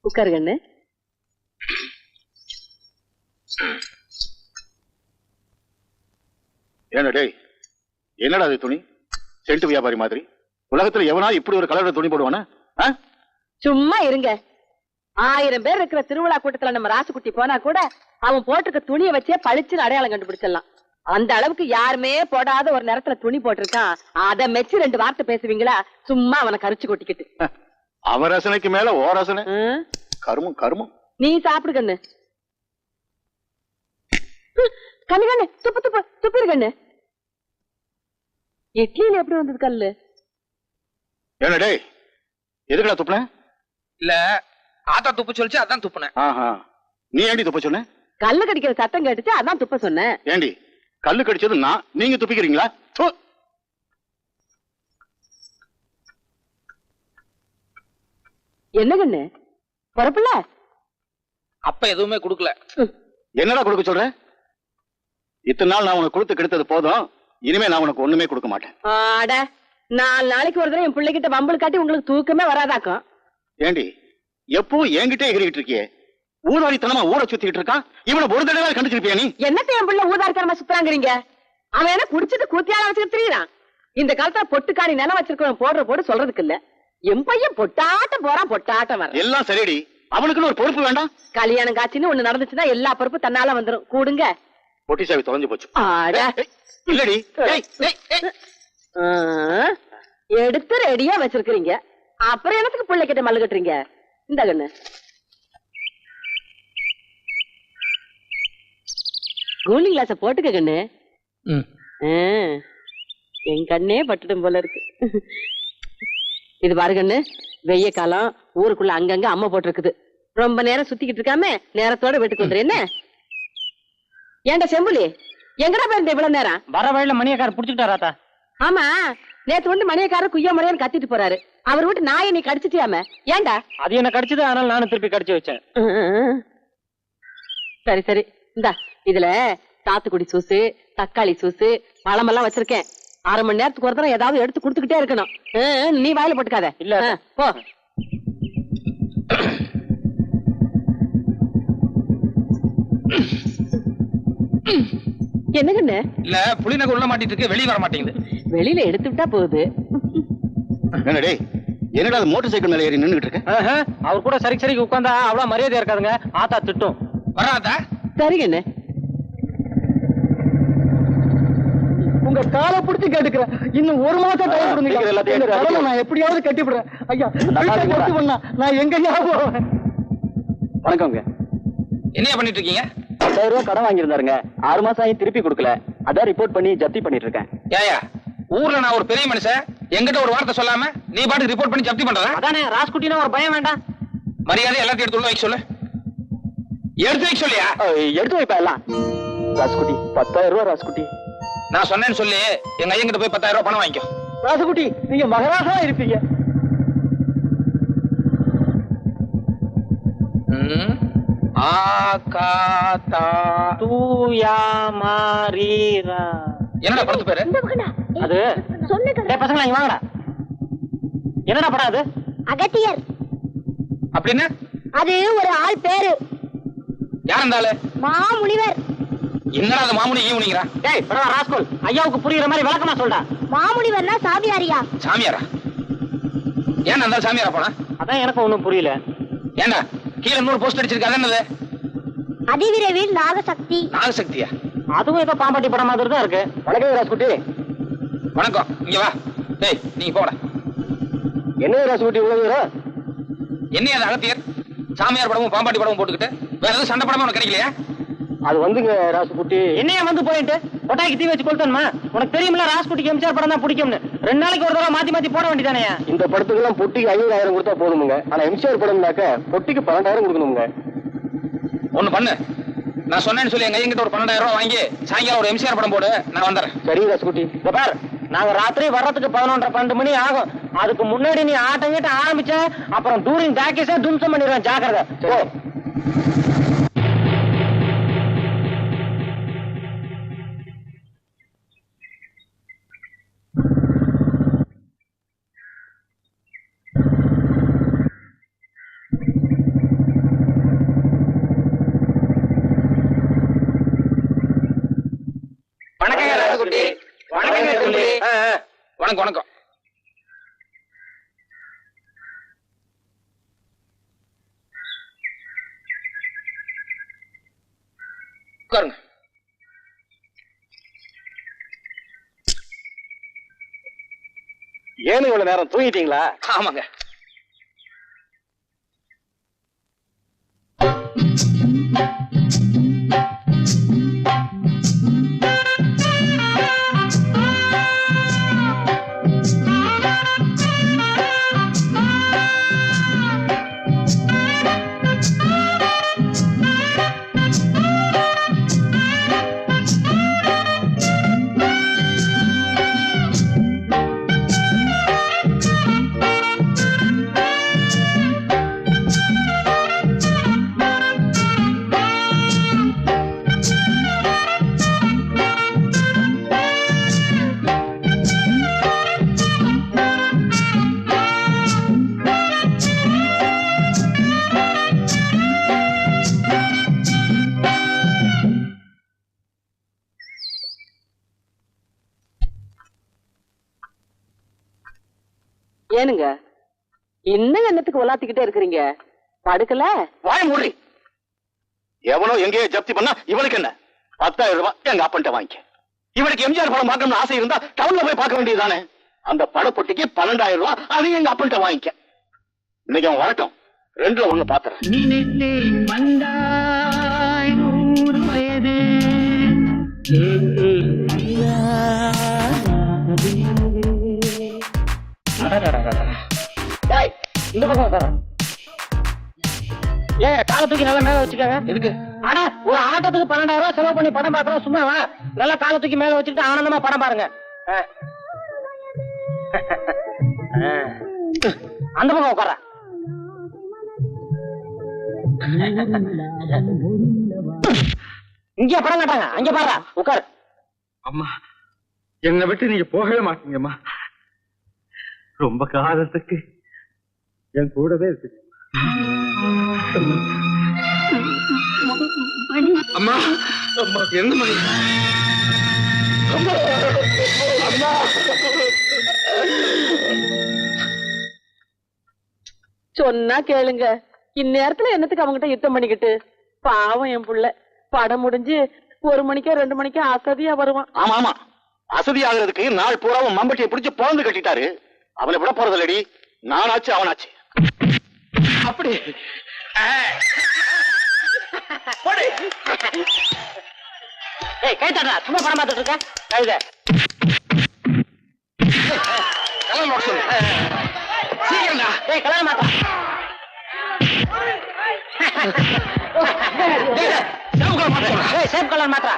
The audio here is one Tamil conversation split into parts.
உட்காரு கண்ணு. என்னடா அது துணி? சென்ட் வியாபாரி மாதிரி உலகத்துல எவனா இப்படி ஒரு கலர்ல துணி போடுவானா? சும்மா இருங்க. 1000 பேர் இருக்கிற திருவிழா கூட்டத்துல நம்ம ராசுக்குட்டி போனா கூட அவன் போட்டிருக்க துணியை வச்சே பளிச்சுன்னு அடையாளம் கண்டுபிடிச்சிடலாம். அந்த அளவுக்கு யாருமே போடாத ஒரு நேரத்துல துணி போட்டிருக்கான். அதை மெச்சு 2 வார்த்தை பேசுவீங்களா? சும்மா அவனை கரிச்சு கொட்டிக்கிட்டு. அவன் ரசனைக்கு மேல ஓ ரசனை. கருமம் கருமம். நீ சாப்பிடு கண்ணு. கண்ணு கண்ணு துப்பு துப்பு துப்பிரு கண்ணு. இட்லியில எப்படி வந்தது கல்லு? என்னடே எதுக்குடா துப்புன? இல்ல ஆத்தா துப்பு சொல்லிச்சு, அதான் துப்புனேன். நீ ஏண்டி துப்ப சொன்ன? கல்லு கடிக்கிற சத்தம் கேட்டுச்சு, அதான் துப்ப சொன்னேன். ஏண்டி கல்லு கடிச்சது நான், நீங்க துப்பிக்கிறீங்களா? என்ன கண்ணு பொறப்புல? அப்ப எதுவுமே குடுக்கல. என்னடா கொடுக்க சொல்ற? இத்தனை நாள் நான் உனக்கு கொடுத்து கெடுத்தது போதும். இனிமே நான் உனக்கு ஒண்ணுமே கொடுக்க மாட்டேன். ஆட 4 நாளைக்கு ஒரு தடவை என் பிள்ளைகிட்ட வம்பல் காட்டி உங்களுக்கு தூக்கமே வராதாக்கும். ஏண்டி எப்பவும் என்கிட்டே எகிரிட்டு இருக்கியே? ஊதாரித்தனமா ஊரை சுத்திட்டு இருக்கான். இவனை ஒரு தடவை கண்டுச்சிருப்பியா நீ? என்னத்த என் பிள்ளை ஊதாரித்தனமா சுத்துறாங்கிறீங்க? அவன் என்ன குடிச்சிட்டு கூத்தியால வச்சுட்டு திரியிறான். இந்த காலத்துல பொட்டுக்காணி நிலம் வச்சிருக்கவன் போடுற போடு சொல்றதுக்கு இல்ல. என் பையன் பொட்டாட்டம் போறான், பொட்டாட்டம் வர. எல்லாம் சரிடி, அவனுக்குன்னு ஒரு பொறுப்பு வேண்டாம்? கல்யாணம் காட்சின்னு ஒண்ணு நடந்துச்சுன்னா எல்லா பொறுப்பு தன்னால வந்துரும். கூடுங்க. பொட்டி சாவி தொலைஞ்சு போச்சு. இல்லடி எடுத்து ரெடியா வச்சிருக்கீங்க. அப்புறம் எனக்கு பிள்ளை கிட்ட மல்லு கட்டுறீங்க. இந்த கண்ணு கூலிங் கிளாஸ போட்டுக்க கண்ணு. என் கண்ணே பட்டுடும் போல இருக்கு. இது பாரு கண்ணு, வெய்ய காலம், ஊருக்குள்ள அங்கங்க அம்மா போட்டிருக்குது. ரொம்ப நேரம் சுத்திக்கிட்டு இருக்காம நேரத்தோட வீட்டுக்கு வந்துரு. என்ன ஏன்டா செம்புலி, எங்கடா போயிருந்த இவ்வளவு நேரம்? வர வழியில மணியக்காரர் புடிச்சுட்டாராத்தா. ஆமா, நேத்து வந்து மணியக்காரர் குய்யா முறையான்னு கத்திட்டு போறாரு. அவர் வீட்டு நாயை நீ கடிச்சிட்டியாம? ஏன்டா? அது என்ன கடிச்சது, அதனால நானும் திருப்பி கடிச்சு வச்சேன். சரி சரி, இந்தா இதுல சாத்துக்குடி சூசு, தக்காளி சூசு, பழமெல்லாம் வச்சிருக்கேன். 1/2 மணி நேரத்துக்கு ஒரு தடவை ஏதாவது எடுத்து கொடுத்துக்கிட்டே இருக்கணும். நீ வாயில போட்டுக்காத. இல்ல போ. என்ன கண்ணு? இல்ல புளிநகை உள்ள மாட்டிட்டு இருக்கு, வெளிய வர மாட்டேங்குது. வெளியில எடுத்து விட்டா போகுது. என்னடே என்னடா மோட்டார் சைக்கிள் மேல ஏறி நின்னுட்டு இருக்க? அவர் கூட சரி சரிக்கு உட்கார்ந்தா அவ்வளவு மரியாதை இருக்காதுங்க. ஆத்தா திட்டும். வராதா? சரி கண்ணு. உங்க காலை பிடிச்சு கேட்டுக்கிறேன். இன்னும் 1 மாசம் டைம் கொடுங்க. நான் எப்படியாவது கட்டிவிடுறேன். ஐயா நான் எங்க போவேன்? வணக்கங்க. என்ன பண்ணிட்டு இருக்கீங்க? 10,000 ரூபாய் கடன் வாங்கியிருந்தாருங்க. 6 மாசம் ஆகி திருப்பி கொடுக்கல. அதான் ரிப்போர்ட் பண்ணி ஜப்தி பண்ணிட்டு இருக்கேன். ஏயா, ஊர்ல நான் ஒரு பெரிய மனுஷன், என்கிட்ட ஒரு வார்த்தை சொல்லாம நீ பாட்டுக்கு ரிப்போர்ட் பண்ணி ஜப்தி பண்றதா? அதானே, ராஸ்குட்டினா ஒரு பயம் வேண்டாம். மரியாதை எல்லாத்தையும் எடுத்து உள்ள வைக்க சொல்லு. எடுத்து வைக்க சொல்லியா? எடுத்து வைப்பா எல்லாம். ராஸ்குட்டி 10,000 ரூபாய். ராஸ்குட்டி நான் சொன்னேன்னு சொல்லி எங்க ஐயங்கிட்ட போய் 10,000 ரூபாய் பணம் வாங்கிக்கோ. ராசுகுட்டி நீங்க மகராசா இருப்பீங்க. என்னடா படத்து பேரு? அது பசங்களா இங்க வாங்கடா. என்னடா படம் அது? அகத்தியர். அப்படின்னா அது ஒரு ஆள் பேரு. யார் அந்த ஆளு? மாமுனிவர். என்னடா அது மாமுனி ஈவுனிங்கிறா? டேய் பரவா ராஸ்கோல், ஐயாவுக்கு புரியுற மாதிரி விளக்கமா சொல்டா. மாமுனிவர்னா சாமியாரியா? சாமியாரா? ஏன் அந்த சாமியாரா போனா? அதான் எனக்கு ஒண்ணும் புரியல. ஏண்டா கீழே 100 போஸ்ட் அடிச்சிருக்க, அது என்னது? அதிவிரைவில் நாகசக்தி. நாகசக்தியா? அதுவும் ஏதோ பாம்பாட்டி படம் மாதிரி தான் இருக்கு. வணக்கம் ராசுகுட்டி. வணக்கம், இங்க வா. டேய் நீங்க போடா. என்ன ராசுகுட்டி இவ்வளவு தூரம்? என்ன அது அகத்தியர் சாமியார் படமும் பாம்பாட்டி படமும் போட்டுக்கிட்டு வேற எதுவும் சண்டை படமும் உனக்கு கிடைக்கலையா? அது வந்துங்க ராசுகுட்டி. என்னைய வந்து போயிட்டு கொட்டாய்க்கு தீ வச்சு கொளுத்தணுமா? உனக்கு தெரியுமில்ல ராசுகுட்டிக்கு எம்ஜிஆர் படம் தான் பிடிக்கும்னு. 2 நாளைக்கு ஒரு தடவை மாத்தி மாத்தி போட வேண்டியதானே? இந்த படத்துக்கு எல்லாம் பொட்டிக்கு 50,000 கொடுத்தா போதுமுங்க. ஆனா எம்ஜிஆர் படம்னாக்க பொட்டிக்கு 12,000 கொடுக்கணுங்க. ஒண்ணு பண்ணு, நான் சொன்னேன்னு சொல்லி எங்க ஐயங்கிட்ட ஒரு 12,000 ரூபாய் வாங்கி சாயங்காலம் ஒரு எம்ஜிஆர் படம் போடு, நான் வந்துடுறேன். சரி ராசுகுட்டி. இந்த பார், நாங்க ராத்திரி வர்றதுக்கு 11:30-12 மணி ஆகும். அதுக்கு முன்னாடி நீ ஆட்டம் கிட்ட ஆரம்பிச்ச அப்புறம் டூரிங் டாக்கீஸே தும்சம் பண்ணிடுவேன். ஜாக்கிரதை. வணக்கம் ராசுகுட்டி. வணக்கம் தம்பி. வணக்கம் வணக்கம். உட்காருங்க. ஏன்னு இவ்வளவு நேரம் தூங்கிட்டீங்களா? ஆமாங்க. ஏனுங்க இன்னும் என்னத்துக்கு உலாத்திக்கிட்டே இருக்கிறீங்க? படுக்கல? வாய மூடி. எவனோ எங்கேயோ ஜப்தி பண்ணா இவனுக்கு என்ன? 10,000 ரூபாய் எங்க அப்பன்ட்ட வாங்கிக்க. இவனுக்கு எம்ஜிஆர் படம் பார்க்கணும்னு ஆசை இருந்தா டவுன்ல போய் பார்க்க வேண்டியதுதானே? அந்த படப்பொட்டிக்கு 12,000 ரூபாய் அதையும் எங்க அப்பன்ட்ட வாங்கிக்க. இன்னைக்கு அவன் வரட்டும், 2ல 1 பாத்துறேன். இந்த பக்கம் ஏன் காலை தூக்கி நல்லா மேல வச்சுக்காங்க? எதுக்கு? ஆனா ஒரு ஆட்டத்துக்கு 12,000 ரூபாய் செலவு பண்ணி படம் பார்க்கறோம். சும்மா வா, நல்லா காலை தூக்கி மேல வச்சுக்கிட்டு ஆனந்தமா படம் பாருங்க. அந்த பக்கம் உட்கார. இங்க படம் காட்டாங்க, அங்க பாரு, உட்காரு. அம்மா, என்னை விட்டு நீங்க போகவே மாட்டீங்கம்மா. ரொம்ப காலத்துக்கு என் கூடவே இருக்கு. அம்மா, அம்மா என்ன மணி? சொன்னா கேளுங்க. இந்நேரத்துல என்னத்துக்கு அவங்ககிட்ட யுத்தம் பண்ணிக்கிட்டு? பாவம் என் புள்ள. படம் முடிஞ்சு 1 மணிக்கோ 2 மணிக்கோ அசதியா வருவான். ஆமா ஆமா, அசதி ஆகுறதுக்கு நாள் பூராவும் மம்பட்டியை பிடிச்சு பொழந்து கட்டிட்டாரு. அவனை விட போறதில்லடி. நானாச்சு அவனாச்சு. அப்படி கை தட்டா, சும்மா படம் பார்த்துட்டு இருக்க. கழுத சீக்கிரம்டா. கல்யாணம் மாத்தா. Shape colour மாத்திரா.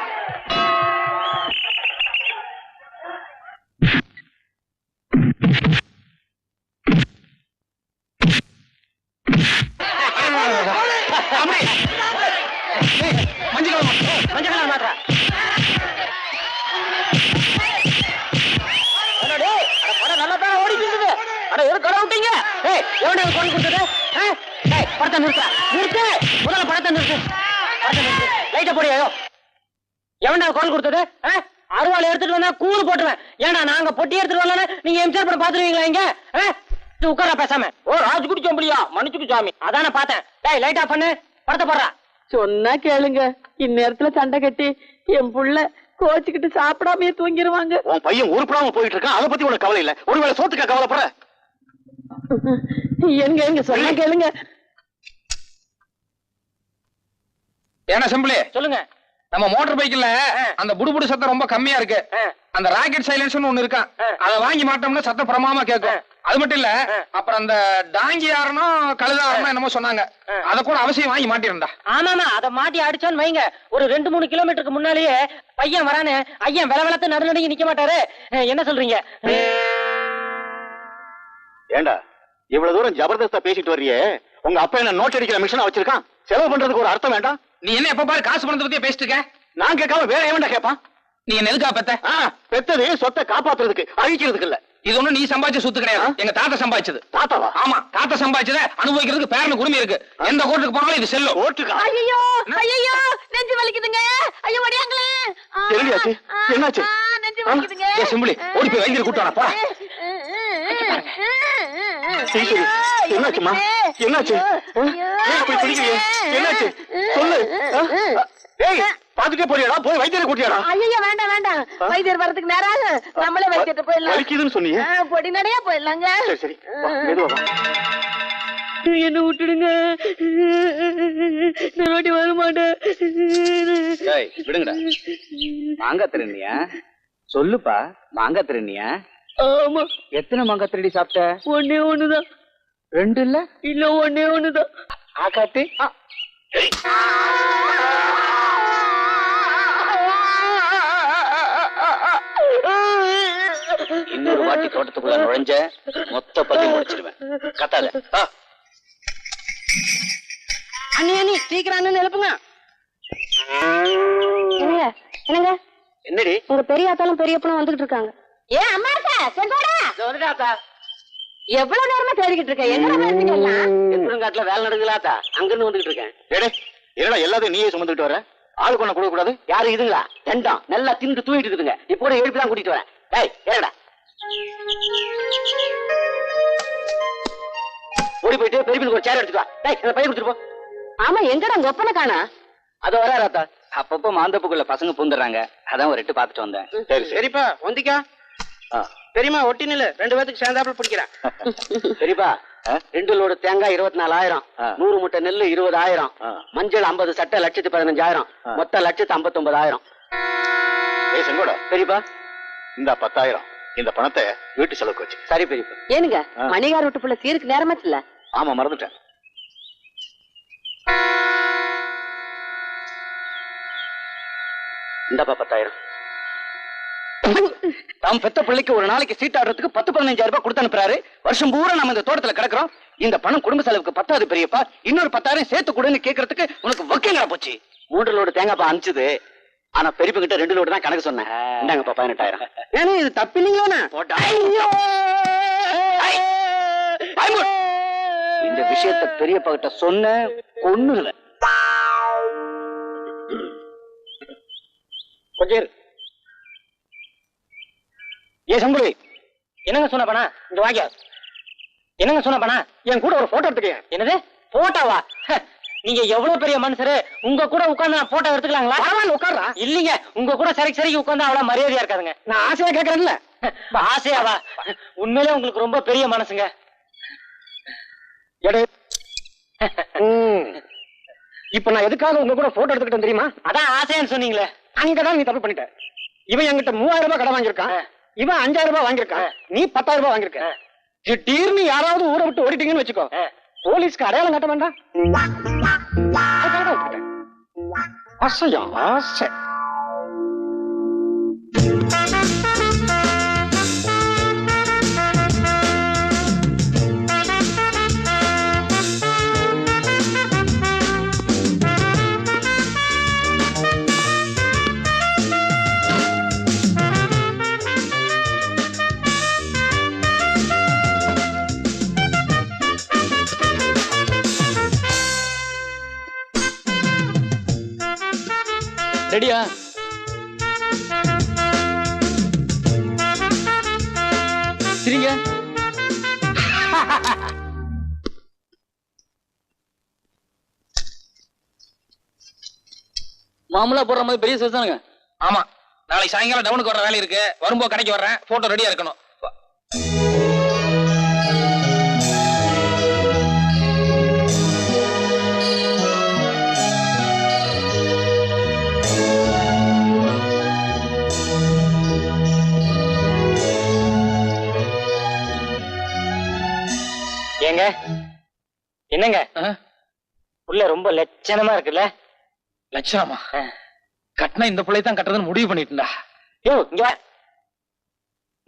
எவன்டா கோல் கொடுத்தது? படத்தை நிறுத்து நிறுத்து, முதல்ல படத்தை நிறுத்து, படத்தை நிறுத்து, லைட்டை போடியோ. எவன்டா கோல் கொடுத்தது? அருவாள் எடுத்துட்டு வந்தா கூறு போட்டுருவேன். ஏன்னா நாங்க பொட்டி எடுத்துட்டு வரல, நீங்க எம்ஜிஆர் படம் பாத்துருவீங்களா இங்க? உட்கார பேசாம. ஓ ராஜ்குடி சோம்பலியா, மன்னிச்சுக்கு சாமி. அதான பார்த்தேன். டேய் லைட் ஆஃப் பண்ணு, படத்தை போடுறா. சொன்னா கேளுங்க, இந்நேரத்துல சண்டை கட்டி என் புள்ள கோச்சுக்கிட்டு சாப்பிடாமயே தூங்கிடுவாங்க. உன் பையன் உருப்படாம போயிட்டு இருக்கான், அதை பத்தி உனக்கு கவலை இல்ல. ஒருவேளை சோத்துக்க கவலைப்படுற? எங்க சொன்னா கேளுங்க. ஏன்னா சிம்பிளி சொல்லுங்க. நம்ம மோட்டார் பைக்ல அந்த புடுபுடு சத்தம் ரொம்ப கம்மியா இருக்கு. அந்த ராக்கெட் சைலன்ஸ்னு ஒண்ணு இருக்கான், அதை வாங்கி மாட்டோம்னா சத்தம் பிரமாமா கேட்கும். அது மட்டும் இல்ல, அப்புறம் அந்த டாங்கி யாரனும் கழுதாரனும் என்னமோ சொன்னாங்க, அத கூட அவசியம் வாங்கி மாட்டிருந்தா. ஆமாமா, அத மாட்டி அடிச்சோன்னு வைங்க, ஒரு 2-3 கிலோமீட்டருக்கு முன்னாலேயே பையன் வரானு ஐயன் வெளவெளத்து நடுநடுங்கி நிக்க மாட்டாரு. என்ன சொல்றீங்க? ஏண்டா இவ்வளவு தூரம் ஜபர்தஸ்தா பேசிட்டு வர்றியே, உங்க அப்பா என்ன நோட் அடிக்கிற மிஷினா வச்சிருக்கான்? செலவு பண்றதுக்கு ஒரு அர்த்தம் வேண்டாம்? நீ என்ன எப்ப பாரு காசு பணத்தை பத்தியே பேசிட்டு இருக்க? நான் கேட்காம வேற எவன்டா கேட்பான்? நீ என்ன எதுக்கா பெத்த? பெத்தது சொத்தை காப்பாத்துறதுக்கு, அழிக்கிறதுக்கு இல்ல. இது ஒண்ணு நீ சம்பாதிச்ச சொத்து கிடையாது, எங்க தாத்தா சம்பாதிச்சது. தாத்தாவா? ஆமா, தாத்தா சம்பாதிச்சத அனுபவிக்கிறதுக்கு பேரனுக்கு உரிமை இருக்கு. எந்த கோர்ட்டுக்கு போனாலும் இது செல்லும். ஓட்டுக்கா? ஐயோ ஐயோ, நெஞ்சு வலிக்குதுங்க. ஐயோ வடியாங்களே. என்னடியாச்சு? என்னாச்சு? நெஞ்சு வலிக்குதுங்க. ஏ சிம்பிளி, ஓடி போய் வைத்தியர் கூட்டு வாடா, போடா. என்னாச்சுமா? என்னாச்சு? போய் குடிக்கிறீங்க, என்னாச்சு சொல்லு. ஏய் பாத்துட்டே போறியாடா? போய் வைத்தியரை கூட்டியாடா. ஐயோ வேண்டாம் வேண்டாம், வைத்தியர் வரதுக்கு நேரம், நம்மளே வைத்தியர்ட்ட போயிடலாம். வலிக்குதுன்னு சொன்னீங்க. பொடி நடையா போயிடலாங்க. சரி சரி, மெதுவா வா. என்ன விட்டுடுங்க, நான் ஓடி வர மாட்டேன். விடுங்கடா. மாங்காய் திருநியா? சொல்லுப்பா, மாங்காய் திருநியா? ஆமா. எத்தனை மாங்காய் திருடி சாப்பிட்ட? ஒன்னே ஒண்ணுதான். 2 இல்ல? இல்ல ஒன்னே ஒண்ணுதான். ஆகாத்து. இன்னொரு வாட்டி தோட்டத்துக்குள்ள நுழைஞ்ச மொத்த பத்தி முடிச்சிருவேன். கத்தாத. அண்ணி அண்ணி சீக்கிரம் அண்ணன் எழுப்புங்க. என்னங்க என்னங்க? என்னடி? உங்க பெரிய ஆத்தாலும் பெரியப்பனும் வந்துகிட்டு இருக்காங்க. ஏன் அம்மா இருக்கா? செங்கோடா எவ்வளவு நேரமா தேடிக்கிட்டு இருக்க? எங்க பேசுறீங்க? காட்டுல வேலை நடக்குதுலாத்தா, அங்கிருந்து வந்துகிட்டு இருக்கேன். என்னடா எல்லாத்தையும் நீயே சுமந்துட்டு வர? ஆளு கொண்ட கொடுக்க கூடாது? யாரு இதுங்களா? தண்டம் நல்லா திண்டு தூங்கிட்டு இருக்குதுங்க. இப்போ எழுப்பி தான் கூட்டிட்டு வரேன். டேய் ஏடா, ஓடி போயிட்டு பெரியப்பனுக்கு ஒரு சேர் எடுத்துட்டு வா. டேய் அந்த பையன் கொடுத்துட்டு போ. ஆமா, எங்கடா உங்க ஒப்பனை காணா? அது வராத்தா. அப்பப்போ மாந்தப்புக்குள்ள பசங்க பூந்துடுறாங்க, அதான் ஒரு 8 பாத்துட்டு வந்தேன். சரி சரி. சரிப்பா ஒந்திக்கா. பெரியமா ஒட்டி நில்லு, 2 பேத்துக்கு சேர்ந்தாப்புல பிடிக்கிறேன். சரிப்பா, 2 லோடு தேங்காய் 24,000, 100 மூட்டை நெல்லு 20,000, மஞ்சள் 50 சட்டை 1,15,000, மொத்தம் 1,59,000. ஏய் செங்கோடா, சரிப்பா. இந்த 10,000 இந்த பணத்தை வீட்டு செலவுக்கு வச்சு. சரி பெரியப்பா. ஏனுங்க மணிகார் வீட்டுக்குள்ள சீருக்கு நேரமாச்சுல்ல? ஆமா மறந்துட்டேன். இந்தப்பா 10,000. தாம் பெத்த பிள்ளைக்கு ஒரு நாளைக்கு சீட் ஆடுறதுக்கு 10-15,000 ரூபாய் கொடுத்து அனுப்புறாரு. வருஷம் பூரா நம்ம இந்த தோட்டத்துல கிடக்குறோம். இந்த பணம் குடும்ப செலவுக்கு பத்தாது பெரியப்பா, இன்னொரு 10,000 சேர்த்து கொடுன்னு கேட்கறதுக்கு உனக்கு வக்கங்கடா போச்சு. 3 லோடு தேங்காய் அனுப்பிச்சது, ஆனா பெரியப்பா கிட்ட 2 லோடு தான் கணக்கு சொன்னேன். இந்தாங்கப்பா 18,000. ஏன்னா இது தப்பு இல்லைங்களா? இந்த விஷயத்த பெரியப்பா கிட்ட சொன்ன ஒண்ணுல கொஞ்சம் ஏ சம்பளி, என்னங்க சொன்ன பணா? இந்த வாங்க. என்னங்க சொன்ன பணா? என் கூட ஒரு போட்டோ எடுத்துக்க. என்னது போட்டோவா? நீங்க எவ்வளவு பெரிய மனுஷரு, உங்க கூட உட்கார்ந்து நான் போட்டோ எடுத்துக்கலாங்களா? உட்கார்றா. இல்லீங்க, உங்க கூட சரிக்கு உட்கார்ந்து அவ்வளவு மரியாதையா இருக்காதுங்க. நான் ஆசையா கேட்கறேன்ல. ஆசையாவா? உண்மையிலே உங்களுக்கு ரொம்ப பெரிய மனசுங்க. இப்ப நான் எதுக்காக உங்க கூட போட்டோ எடுத்துக்கிட்டேன் தெரியுமா? அதான் ஆசையான்னு சொன்னீங்களே, அங்கதான் நீ தப்பு பண்ணிட்ட. இவன் என்கிட்ட 3,000 ரூபாய் கடன் வாங்கியிருக்கான், இவன் 5,000 ரூபாய் வாங்கியிருக்கான், நீ 10,000 ரூபாய் வாங்கியிருக்க. திடீர்னு யாராவது ஊரை விட்டு ஓடிட்டீங்கன்னு வச்சுக்கோ, போலீஸ்க்கு அடையாளம் காட்ட வேண்டாம். ஆசையா ஆசை. ரெடியா? சரிங்க. மாமூலா போடுற மாதிரி பெரிய சைஸ் தானுங்க. ஆமா, நாளைக்கு சாயங்காலம் டவுனுக்கு வர வேலை இருக்கு. வரும்போது கடைக்கு வர்றேன். போட்டோ ரெடியா இருக்கணும். ஏங்க என்னங்க உள்ள ரொம்ப லட்சணமா இருக்குல்ல? லட்சணமா? கட்டினா இந்த பிள்ளை தான் கட்டுறதுன்னு முடிவு பண்ணிட்டுண்டா. யோ இங்க வா.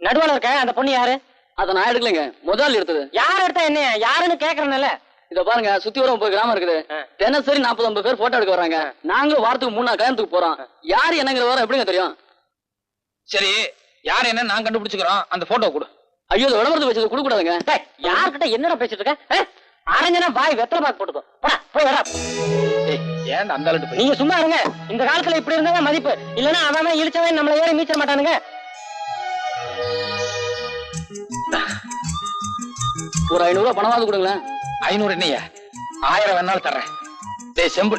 நடுவால இருக்க அந்த பொண்ணு யாரு? அத நான் எடுக்கலைங்க, முதல் எடுத்தது. யார் எடுத்தா என்ன? யாருன்னு கேக்குறேன்ல. இத பாருங்க, சுத்தி வர 30 கிராமம் இருக்குது. தினசரி 40-50 பேர் போட்டோ எடுக்க வராங்க. நாங்களும் வாரத்துக்கு 3 கல்யாணத்துக்கு போறோம். யாரு என்னங்கிற வர எப்படிங்க தெரியும்? சரி, யார் என்ன நான் கண்டுபிடிச்சுக்கிறோம். அந்த போட்டோ கொடு. ஐயோ, விளம்பரத்துக்கு வச்சது கொடுக்க கூடாதுங்க. யார்கிட்ட என்னடா பேசிட்டு இருக்க? அரஞ்சனா பாய் வெத்தலை பாக்கு போட்டுக்கோ. போய் வரா. ஏன் அந்த அளவுக்கு போய் நீங்க சும்மா இருங்க. இந்த காலத்துல இப்படி இருந்தா மதிப்பு. இல்லன்னா அவன் இழிச்சவன் நம்மள ஏறி மீச்ச மாட்டானுங்க. ஒரு 500 ரூபாய் பணமாவது கொடுங்களேன். 500 என்னையா? 1000 வேணாலும் தர்றேன். டேய் செம்பு,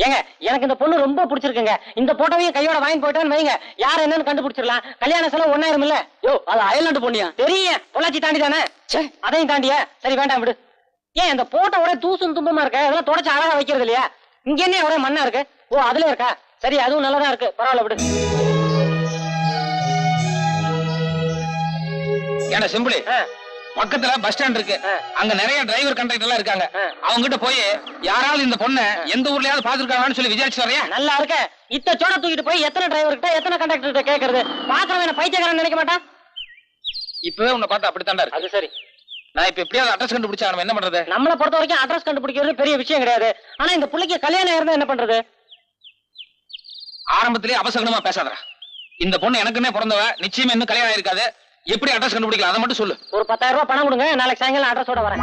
ஏங்க எனக்கு இந்த பொண்ணு ரொம்ப பிடிச்சிருக்குங்க. இந்த போட்டோவையும் கையோட வாங்கி போயிட்டான்னு வைங்க, யார் என்னன்னு கண்டுபிடிச்சிடலாம். கல்யாண செலவு 1000 இல்ல? யோ, அது அயல்நாட்டு பொண்ணியா? தெரியும், பொள்ளாச்சி தாண்டி தானே. அதையும் தாண்டியா? சரி வேண்டாம் விடு. ஏன் இந்த போட்டோ ஒரே தூசும் தும்பமா இருக்க? அதெல்லாம் தொடச்சு அழகா வைக்கிறது இல்லையா? இங்க என்ன ஒரே மண்ணா இருக்கு? ஓ அதுல இருக்கா? சரி, அதுவும் நல்லதா இருக்கு, பரவாயில்ல விடு. ஏன்னா செம்புலி, பக்கத்துல பஸ் ஸ்டாண்ட் இருக்கு. அங்க நிறைய டிரைவர் கண்டக்டர் எல்லாம் இருக்காங்க. அவங்க கிட்ட போய் யாராவது இந்த பொண்ணை எந்த ஊர்லயாவது பாத்துருக்காங்கன்னு சொல்லி விசாரிச்சு வரையா? நல்லா இருக்க. இத்த சோட தூக்கிட்டு போய் எத்தனை டிரைவர் கிட்ட எத்தனை கண்டக்டர் கிட்ட கேக்குறது? பாக்குறவன் பைத்தியக்காரன் நினைக்க மாட்டான். இப்பவே உன்னை பார்த்தா அப்படித்தாண்டா இருக்கு. அது சரி. நான் இப்ப எப்படியாவது அட்ரஸ் கண்டுபிடிச்சா நம்ம என்ன பண்றது? நம்மளை பொறுத்த வரைக்கும் அட்ரஸ் கண்டுபிடிக்கிறது பெரிய விஷயம் கிடையாது. ஆனா இந்த பிள்ளைக்கு கல்யாணம் இருந்தா என்ன பண்றது? ஆரம்பத்திலேயே அவசரமா பேசாதடா. இந்த பொண்ணு எனக்குன்னே பிறந்தவ, நிச்சயமா இன்னும் கல்யாணம் இருக்காது. எப்படி அட்ரஸ் கண்டுபிடிக்கலாம் அதை மட்டும் சொல்லு. ஒரு 10,000 ரூபாய் பணம் கொடுங்க, நாளைக்கு சாயங்காலம் அட்ரஸோட வரேன்.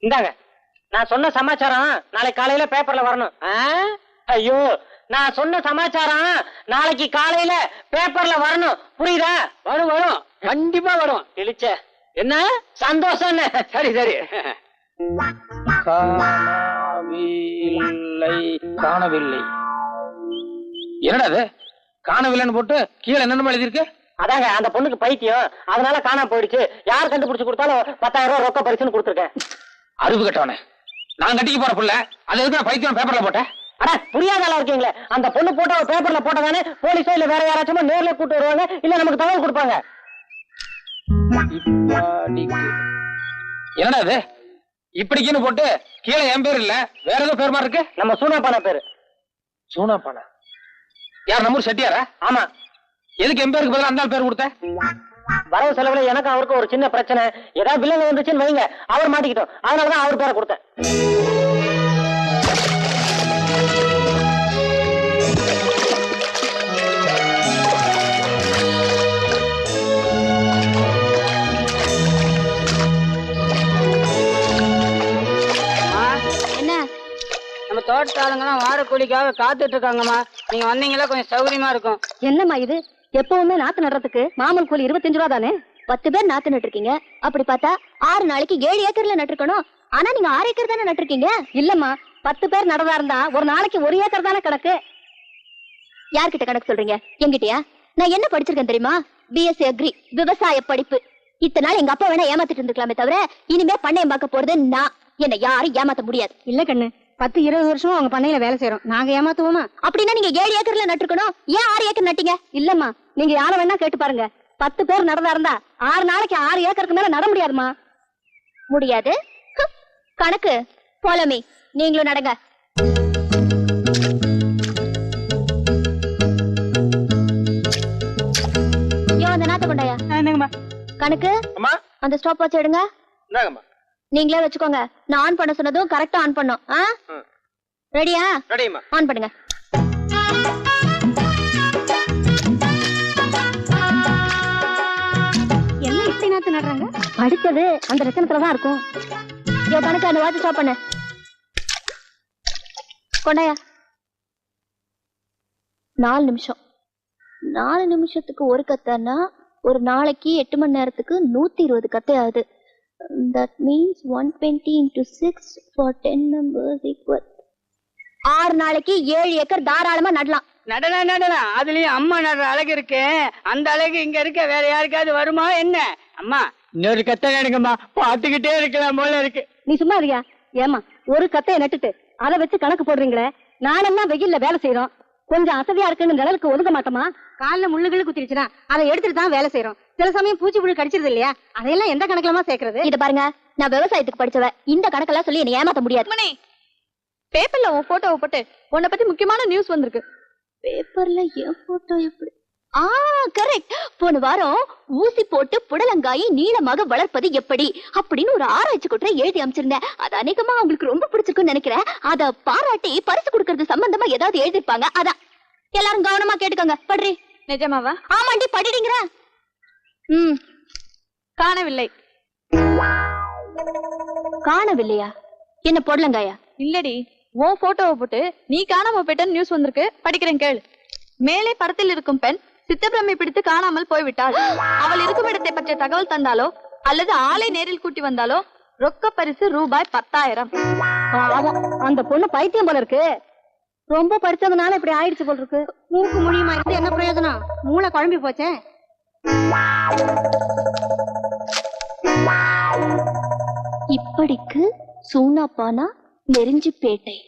இந்தாங்க, நான் சொன்ன சமாச்சாரம் நாளைக்கு காலையில பேப்பர்ல வரணும். ஐயோ, நான் சொன்ன சமாச்சாரம் நாளைக்கு காலையில பேப்பர்ல வரணும், புரியுதா? வரும் வரும், கண்டிப்பா வரும். இழிச்ச என்ன சந்தோஷம். சரி சரி. காணவில்லை. என்னடா அது? காணவில்லைன்னு போட்டு கீழே என்னென்ன எழுதி இருக்கு? அதாங்க அந்த பொண்ணுக்கு பைத்தியம், அதனால காணாம போயிடுச்சு. யார் கண்டுபிடிச்சு கொடுத்தாலும் 10,000 ரூபாய் ரொக்க பரிசுன்னு கொடுத்துருக்கேன். அறிவு கட்டவனே, நான் கட்டிக்கு போற புள்ள அது எதுக்கு பைத்தியம் பேப்பர்ல போட்டேன்? அட புரியாத ஆளா இருக்கீங்களே. அந்த பொண்ணு போட்டோ பேப்பர்ல போட்டதானே போலீஸோ இல்ல வேற யாராச்சும் நேர்ல கூட்டு வருவாங்க, இல்ல நமக்கு தகவல் கொடுப்பாங்க. என்னடா அது? இப்படிக்குன்னு போட்டு கீழே என் பேர் இல்ல வேற ஏதோ பேர் மாதிரி இருக்கு. நம்ம சூனாப்பான பேரு. சூனாப்பானா? யார், நம்ம செட்டியாரா? ஆமா. எதுக்கு என் பேருக்கு பதிலா அந்த பேர் கொடுத்த? வரவு செலவுல எனக்கு அவருக்கு ஒரு சின்ன பிரச்சனை. ஏதாவது பில்லுங்க வந்துச்சுன்னு வைங்க, அவர் மாட்டிக்கிட்டோம். அதனாலதான் அவர் பேரை கொடுத்தேன். நம்ம தோட்டத்தாளுங்கெல்லாம் வார கூலிக்காக காத்துட்டு இருக்காங்கம்மா. நீங்க வந்தீங்களா கொஞ்சம் சௌகரியமா இருக்கும். என்னம்மா இது? எப்பவுமே நாத்து நடுறதுக்கு மாமூல் கூலி 25 ரூபா தானே? 10 பேர் நாத்து நட்டுருக்கீங்க. அப்படி பார்த்தா 6 நாளைக்கு 7 ஏக்கர்ல நட்டுருக்கணும். ஆனா நீங்க 6 ஏக்கர் தானே நட்டுருக்கீங்க. இல்லம்மா, 10 பேர் நடதா இருந்தா ஒரு நாளைக்கு 1 ஏக்கர் தானே கணக்கு. யார்கிட்ட கணக்கு சொல்றீங்க? என்கிட்டயா? நான் என்ன படிச்சிருக்கேன் தெரியுமா? பிஎஸ்சி அக்ரி, விவசாய படிப்பு. இத்தனை நாள் எங்க அப்பா வேணா ஏமாத்திட்டு இருந்துக்கலாமே தவிர இனிமே பண்ணையம் பார்க்க போறது நான். என்ன யாரும் ஏமாத்த முடியாது. இல்ல கண்ணு, 10-20 வருஷம் அவங்க பண்ணையில வேலை செய்யறோம், நாங்க ஏமாத்துவோமா? அப்படின்னா நீங்க 7 ஏக்கர்ல நட்டுக்கணும். ஏன் 6 ஏக்கர் நட்டீங்க? இல்லம்மா, நீங்க யார வேணா கேட்டு பாருங்க. 10 பேர் நடந்தா இருந்தா 6 நாளைக்கு 6 ஏக்கருக்கு மேல நட முடியாதுமா. முடியாது கணக்கு. போலமி, நீங்களும் நடங்க. அந்த நாத்த கொண்டாயா கணக்கு. அந்த ஸ்டாப் வாட்ச் எடுங்க. நீங்களே வச்சுக்கோங்க. நான் ஆன் பண்ண சொன்னதும் கரெக்டா ஆன் பண்ணும். ரெடியா? ஆன் பண்ணுங்க. என்ன இப்படி நாத்து நடுறாங்க? படிச்சது அந்த லட்சணத்துலதான் இருக்கும். என் கணக்கு அந்த வாட்ச் ஸ்டாப் பண்ணு. கொண்டாயா. 4 நிமிஷம். 4 நிமிஷத்துக்கு ஒரு கத்தைன்னா ஒரு நாளைக்கு 8 மணி நேரத்துக்கு 120 கத்தை ஆகுது. That means 120 into 6 for 10 members equal. 6 நாளைக்கு 7 ஏக்கர் தாராளமா நடலாம். நடலாம். அதுலயும் அம்மா நடுற அழகு இருக்கு. அந்த அழகு இங்க இருக்க வேற யாருக்காவது வருமா என்ன? அம்மா இன்னொரு கத்தை வேணுங்கம்மா, பாத்துக்கிட்டே இருக்கலாம் போல இருக்கு. நீ சும்மா இருக்கியா? ஏமா ஒரு கத்தையை நட்டுட்டு அதை வச்சு கணக்கு போடுறீங்களே, நானெல்லாம் வெயில்ல வேலை செய்யறோம், கொஞ்சம் அசதியா இருக்குன்னு நிழலுக்கு ஒதுக்க மாட்டோமா? கால்ல முள்ளுகள் குத்திருச்சுன்னா அதை எடுத்துட்டு தான் வேலை செய்யறோம். சில சமயம் பூச்சி புழு கடிச்சிருது இல்லையா, அதையெல்லாம் எந்த கணக்குலமா சேர்க்கறது? இத பாருங்க, நான் விவசாயத்துக்கு படிச்சவ. இந்த கணக்கெல்லாம் சொல்லி என்ன ஏமாத்த முடியாது. பேப்பர்ல உன் போட்டோவை போட்டு உன்னை பத்தி முக்கியமான நியூஸ் வந்திருக்கு. பேப்பர்ல என் போட்டோ எப்படி? கரெக்ட். போன வாரம் ஊசி போட்டு புடலங்காயை நீளமாக வளர்ப்பது எப்படி அப்படின்னு ஒரு ஆராய்ச்சி கூட்டரை எழுதி அமைச்சிருந்தேன். அது அநேகமா அவங்களுக்கு ரொம்ப பிடிச்சிருக்குன்னு நினைக்கிறேன். அத பாராட்டி பரிசு கொடுக்கறது சம்பந்தமா ஏதாவது எழுதிருப்பாங்க. அதான் எல்லாரும் கவனமா கேட்டுக்கோங்க. படுறி. நிஜமாவா? ஆமாண்டி, படிடுங்கிற. காணவில்லை. காணவில்லையா? என்ன புடலங்காயா? இல்லடி, உன் போட்டோவை போட்டு நீ காணாம போயிட்டன்னு நியூஸ் வந்திருக்கு. படிக்கிறேன் கேளு. மேலே படத்தில் இருக்கும் பெண் சித்தப்பிரமை பிடித்து காணாமல் போய்விட்டாள். அவள் இருக்கும் இடத்தை பற்றிய தகவல் தந்தாலோ அல்லது ஆளை நேரில் கூட்டி வந்தாலோ ரொக்க பரிசு ரூபாய் 10,000. அந்த பொண்ணு பைத்தியம் போல இருக்கு. ரொம்ப படிச்சதுனால இப்படி ஆயிடுச்சு போல இருக்கு. மூக்கு முடியுமா இருந்து என்ன பிரயோஜனம்? மூளை குழம்பி போச்சே. இப்படிக்கு சூனாப்பானா நெருஞ்சிப்பேட்டை.